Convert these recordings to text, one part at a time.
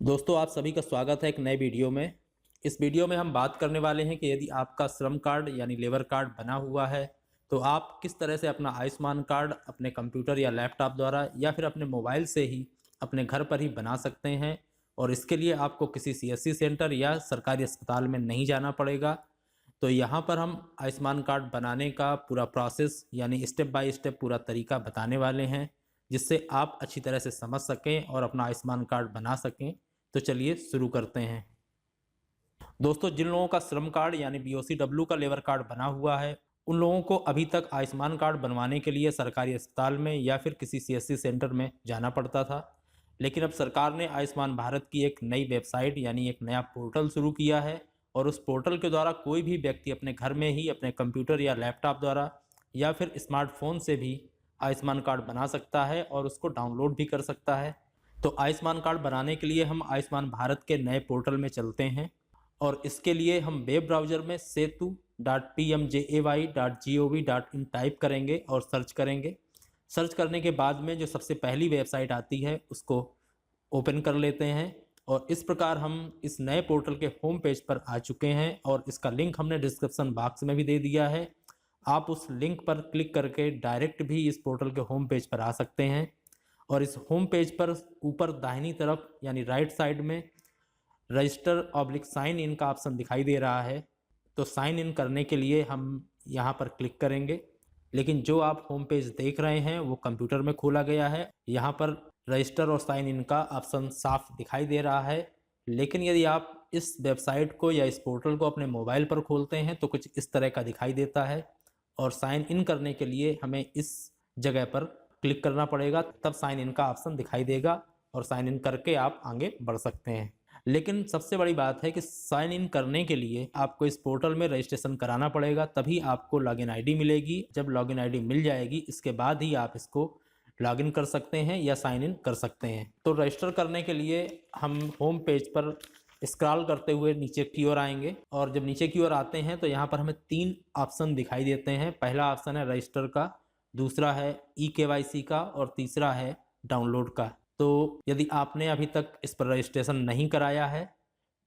दोस्तों आप सभी का स्वागत है एक नए वीडियो में। इस वीडियो में हम बात करने वाले हैं कि यदि आपका श्रम कार्ड यानी लेबर कार्ड बना हुआ है तो आप किस तरह से अपना आयुष्मान कार्ड अपने कंप्यूटर या लैपटॉप द्वारा या फिर अपने मोबाइल से ही अपने घर पर ही बना सकते हैं। और इसके लिए आपको किसी सीएससी सेंटर या सरकारी अस्पताल में नहीं जाना पड़ेगा। तो यहाँ पर हम आयुष्मान कार्ड बनाने का पूरा प्रोसेस यानी स्टेप बाय स्टेप पूरा तरीका बताने वाले हैं, जिससे आप अच्छी तरह से समझ सकें और अपना आयुष्मान कार्ड बना सकें। तो चलिए शुरू करते हैं। दोस्तों, जिन लोगों का श्रम कार्ड यानी बीओसीडब्ल्यू का लेबर कार्ड बना हुआ है उन लोगों को अभी तक आयुष्मान कार्ड बनवाने के लिए सरकारी अस्पताल में या फिर किसी सीएससी सेंटर में जाना पड़ता था। लेकिन अब सरकार ने आयुष्मान भारत की एक नई वेबसाइट यानी एक नया पोर्टल शुरू किया है और उस पोर्टल के द्वारा कोई भी व्यक्ति अपने घर में ही अपने कंप्यूटर या लैपटॉप द्वारा या फिर स्मार्टफोन से भी आयुष्मान कार्ड बना सकता है और उसको डाउनलोड भी कर सकता है। तो आयुष्मान कार्ड बनाने के लिए हम आयुष्मान भारत के नए पोर्टल में चलते हैं और इसके लिए हम वेब ब्राउज़र में setu.pmjay.gov.in टाइप करेंगे और सर्च करेंगे। सर्च करने के बाद में जो सबसे पहली वेबसाइट आती है उसको ओपन कर लेते हैं और इस प्रकार हम इस नए पोर्टल के होम पेज पर आ चुके हैं और इसका लिंक हमने डिस्क्रिप्शन बॉक्स में भी दे दिया है। आप उस लिंक पर क्लिक करके डायरेक्ट भी इस पोर्टल के होम पेज पर आ सकते हैं और इस होम पेज पर ऊपर दाहिनी तरफ यानी राइट साइड में रजिस्टर/साइन इन का ऑप्शन दिखाई दे रहा है। तो साइन इन करने के लिए हम यहाँ पर क्लिक करेंगे। लेकिन जो आप होम पेज देख रहे हैं वो कंप्यूटर में खोला गया है। यहाँ पर रजिस्टर और साइन इन का ऑप्शन साफ दिखाई दे रहा है। लेकिन यदि आप इस वेबसाइट को या इस पोर्टल को अपने मोबाइल पर खोलते हैं तो कुछ इस तरह का दिखाई देता है और साइन इन करने के लिए हमें इस जगह पर क्लिक करना पड़ेगा, तब साइन इन का ऑप्शन दिखाई देगा और साइन इन करके आप आगे बढ़ सकते हैं। लेकिन सबसे बड़ी बात है कि साइन इन करने के लिए आपको इस पोर्टल में रजिस्ट्रेशन कराना पड़ेगा, तभी आपको लॉगिन आईडी मिलेगी। जब लॉगिन आईडी मिल जाएगी इसके बाद ही आप इसको लॉगिन कर सकते हैं या साइन इन कर सकते हैं। तो रजिस्टर करने के लिए हम होम पेज पर स्क्रॉल करते हुए नीचे की ओर आएंगे और जब नीचे की ओर आते हैं तो यहाँ पर हमें 3 ऑप्शन दिखाई देते हैं। पहला ऑप्शन है रजिस्टर का, दूसरा है ई-केवाईसी का और तीसरा है डाउनलोड का। तो यदि आपने अभी तक इस पर रजिस्ट्रेशन नहीं कराया है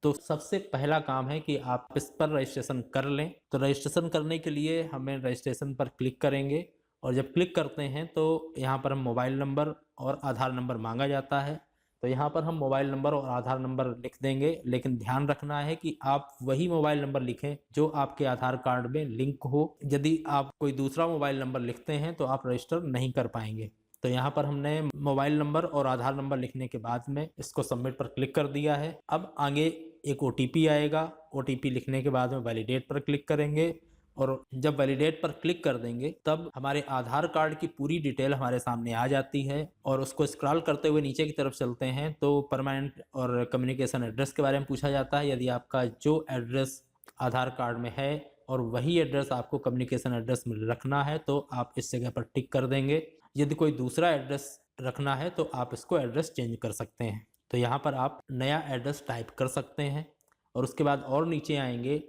तो सबसे पहला काम है कि आप इस पर रजिस्ट्रेशन कर लें। तो रजिस्ट्रेशन करने के लिए हमें रजिस्ट्रेशन पर क्लिक करेंगे और जब क्लिक करते हैं तो यहाँ पर हम मोबाइल नंबर और आधार नंबर मांगा जाता है। तो यहाँ पर हम मोबाइल नंबर और आधार नंबर लिख देंगे, लेकिन ध्यान रखना है कि आप वही मोबाइल नंबर लिखें जो आपके आधार कार्ड में लिंक हो। यदि आप कोई दूसरा मोबाइल नंबर लिखते हैं तो आप रजिस्टर नहीं कर पाएंगे। तो यहाँ पर हमने मोबाइल नंबर और आधार नंबर लिखने के बाद में इसको सबमिट पर क्लिक कर दिया है। अब आगे एक ओटीपी आएगा। ओटीपी लिखने के बाद में वैलिडेट पर क्लिक करेंगे और जब वैलिडेट पर क्लिक कर देंगे तब हमारे आधार कार्ड की पूरी डिटेल हमारे सामने आ जाती है और उसको स्क्रॉल करते हुए नीचे की तरफ चलते हैं तो परमानेंट और कम्युनिकेशन एड्रेस के बारे में पूछा जाता है। यदि आपका जो एड्रेस आधार कार्ड में है और वही एड्रेस आपको कम्युनिकेशन एड्रेस में रखना है तो आप इस जगह पर टिक कर देंगे। यदि कोई दूसरा एड्रेस रखना है तो आप इसको एड्रेस चेंज कर सकते हैं। तो यहाँ पर आप नया एड्रेस टाइप कर सकते हैं और उसके बाद और नीचे आएंगे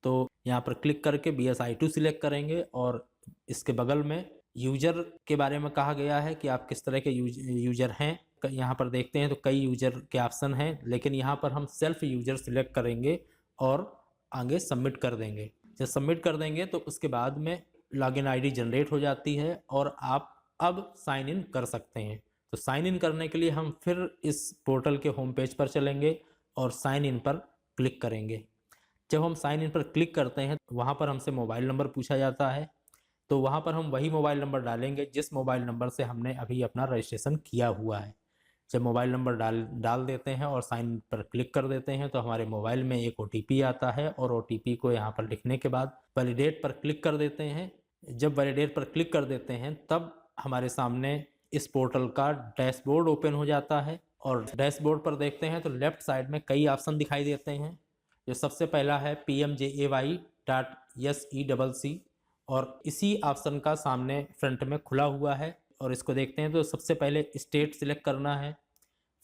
तो यहाँ पर क्लिक करके BSI2 सिलेक्ट करेंगे और इसके बगल में यूजर के बारे में कहा गया है कि आप किस तरह के यूजर हैं। यहाँ पर देखते हैं तो कई यूजर के ऑप्शन हैं, लेकिन यहाँ पर हम सेल्फ यूजर सिलेक्ट करेंगे और आगे सबमिट कर देंगे। जब सबमिट कर देंगे तो उसके बाद में लॉगिन आईडी जनरेट हो जाती है और आप अब साइन इन कर सकते हैं। तो साइन इन करने के लिए हम फिर इस पोर्टल के होम पेज पर चलेंगे और साइन इन पर क्लिक करेंगे। जब हम साइन इन पर क्लिक करते हैं वहाँ पर हमसे मोबाइल नंबर पूछा जाता है, तो वहाँ पर हम वही मोबाइल नंबर डालेंगे जिस मोबाइल नंबर से हमने अभी अपना रजिस्ट्रेशन किया हुआ है। जब मोबाइल नंबर डाल देते हैं और साइन पर क्लिक कर देते हैं तो हमारे मोबाइल में एक OTP आता है और OTP को यहाँ पर लिखने के बाद वैलिडेट पर क्लिक कर देते हैं। जब वैलिडेट पर क्लिक कर देते हैं तब हमारे सामने इस पोर्टल का डैशबोर्ड ओपन हो जाता है और डैशबोर्ड पर देखते हैं तो लेफ्ट साइड में कई ऑप्शन दिखाई देते हैं। जो सबसे पहला है PMJAY.SECC और इसी ऑप्शन का सामने फ्रंट में खुला हुआ है और इसको देखते हैं तो सबसे पहले स्टेट सिलेक्ट करना है,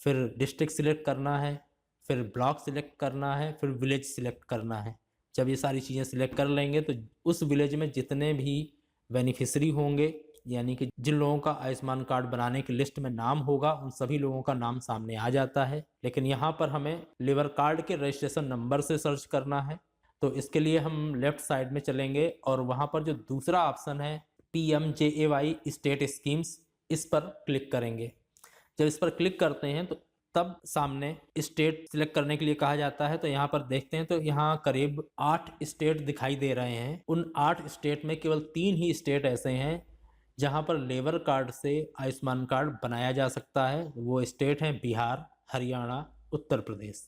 फिर डिस्ट्रिक्ट सिलेक्ट करना है, फिर ब्लॉक सिलेक्ट करना है, फिर विलेज सिलेक्ट करना है। जब ये सारी चीज़ें सिलेक्ट कर लेंगे तो उस विलेज में जितने भी बेनिफिशरी होंगे यानी कि जिन लोगों का आयुष्मान कार्ड बनाने की लिस्ट में नाम होगा उन सभी लोगों का नाम सामने आ जाता है। लेकिन यहाँ पर हमें लेबर कार्ड के रजिस्ट्रेशन नंबर से सर्च करना है। तो इसके लिए हम लेफ्ट साइड में चलेंगे और वहाँ पर जो दूसरा ऑप्शन है PMJAY स्टेट स्कीम्स, इस पर क्लिक करेंगे। जब इस पर क्लिक करते हैं तो तब सामने स्टेट सिलेक्ट करने के लिए कहा जाता है। तो यहाँ पर देखते हैं तो यहाँ करीब 8 स्टेट दिखाई दे रहे हैं। उन 8 स्टेट में केवल 3 ही स्टेट ऐसे हैं जहाँ पर लेबर कार्ड से आयुष्मान कार्ड बनाया जा सकता है। वो स्टेट हैं बिहार, हरियाणा, उत्तर प्रदेश।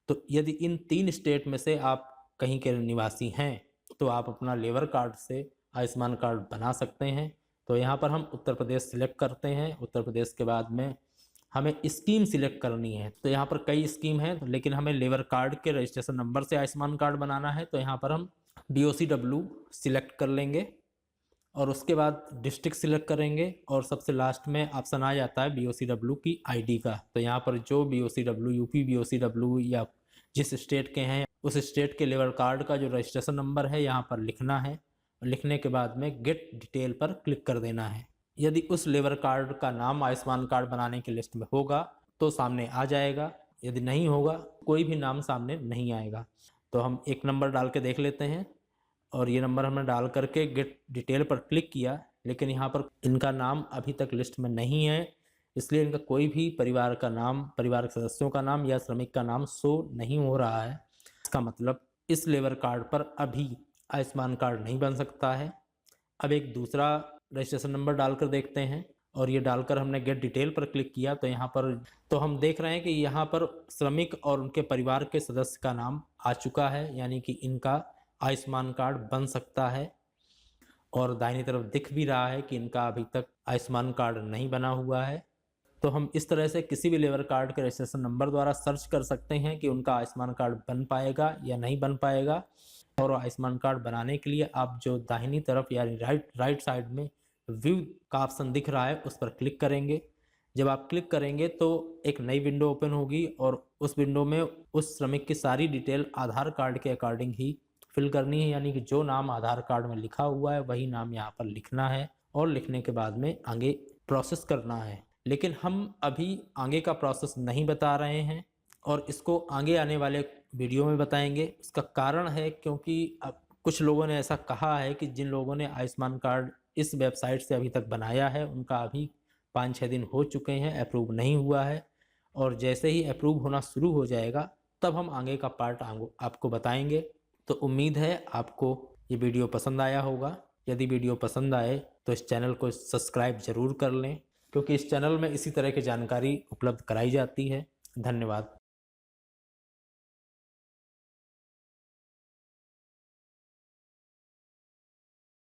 तो यदि इन 3 स्टेट में से आप कहीं के निवासी हैं तो आप अपना लेबर कार्ड से आयुष्मान कार्ड बना सकते हैं। तो यहाँ पर हम उत्तर प्रदेश सिलेक्ट करते हैं। उत्तर प्रदेश के बाद में हमें स्कीम सिलेक्ट करनी है। तो यहाँ पर कई स्कीम है, लेकिन हमें लेबर कार्ड के रजिस्ट्रेशन नंबर से आयुष्मान कार्ड बनाना है। तो यहाँ पर हम BOCW सिलेक्ट कर लेंगे और उसके बाद डिस्ट्रिक्ट सिलेक्ट करेंगे और सबसे लास्ट में ऑप्शन आ जाता है BOCW की ID का। तो यहाँ पर जो BOCW, UP BOCW या जिस स्टेट के हैं उस स्टेट के लेबर कार्ड का जो रजिस्ट्रेशन नंबर है यहाँ पर लिखना है। लिखने के बाद में गेट डिटेल पर क्लिक कर देना है। यदि उस लेबर कार्ड का नाम आयुष्मान कार्ड बनाने की लिस्ट में होगा तो सामने आ जाएगा, यदि नहीं होगा कोई भी नाम सामने नहीं आएगा। तो हम एक नंबर डाल के देख लेते हैं और ये नंबर हमने डाल करके गेट डिटेल पर क्लिक किया, लेकिन यहाँ पर इनका नाम अभी तक लिस्ट में नहीं है, इसलिए इनका कोई भी परिवार का नाम, परिवार के सदस्यों का नाम या श्रमिक का नाम शो नहीं हो रहा है। इसका मतलब इस लेबर कार्ड पर अभी आयुष्मान कार्ड नहीं बन सकता है। अब एक दूसरा रजिस्ट्रेशन नंबर डालकर देखते हैं और ये डालकर हमने गेट डिटेल पर क्लिक किया तो यहाँ पर तो हम देख रहे हैं कि यहाँ पर श्रमिक और उनके परिवार के सदस्य का नाम आ चुका है, यानी कि इनका आयुष्मान कार्ड बन सकता है। और दाहिनी तरफ दिख भी रहा है कि इनका अभी तक आयुष्मान कार्ड नहीं बना हुआ है। तो हम इस तरह से किसी भी लेबर कार्ड के रजिस्ट्रेशन नंबर द्वारा सर्च कर सकते हैं कि उनका आयुष्मान कार्ड बन पाएगा या नहीं बन पाएगा। और आयुष्मान कार्ड बनाने के लिए आप जो दाहिनी तरफ यानी राइट साइड में व्यू का ऑप्शन दिख रहा है उस पर क्लिक करेंगे। जब आप क्लिक करेंगे तो एक नई विंडो ओपन होगी और उस विंडो में उस श्रमिक की सारी डिटेल आधार कार्ड के अकॉर्डिंग ही फिल करनी है, यानी कि जो नाम आधार कार्ड में लिखा हुआ है वही नाम यहाँ पर लिखना है और लिखने के बाद में आगे प्रोसेस करना है। लेकिन हम अभी आगे का प्रोसेस नहीं बता रहे हैं और इसको आगे आने वाले वीडियो में बताएंगे। उसका कारण है क्योंकि अब कुछ लोगों ने ऐसा कहा है कि जिन लोगों ने आयुष्मान कार्ड इस वेबसाइट से अभी तक बनाया है उनका अभी 5-6 दिन हो चुके हैं, अप्रूव नहीं हुआ है। और जैसे ही अप्रूव होना शुरू हो जाएगा तब हम आगे का पार्ट आपको बताएंगे। तो उम्मीद है आपको ये वीडियो पसंद आया होगा। यदि वीडियो पसंद आए तो इस चैनल को सब्सक्राइब जरूर कर लें, क्योंकि इस चैनल में इसी तरह की जानकारी उपलब्ध कराई जाती है। धन्यवाद।